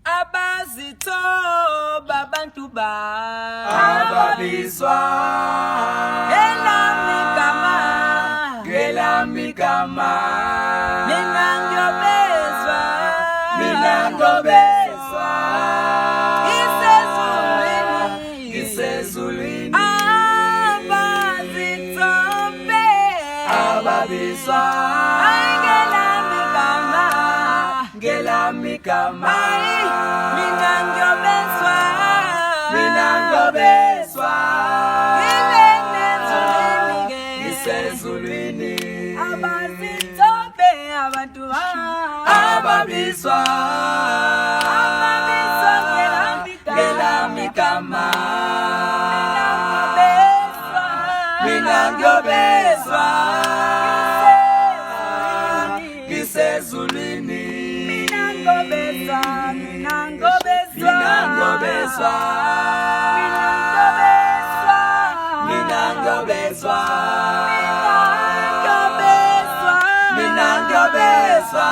Abazito babantu ba ababiswa Gela mikama Minangobezwa Isezulwini Abazito be ababiswa Gela mikama Minangobezwa Isezulwini Abazito be abantu ababiswa Gela mikama Minangobezwa Isezulwini Minangobezwa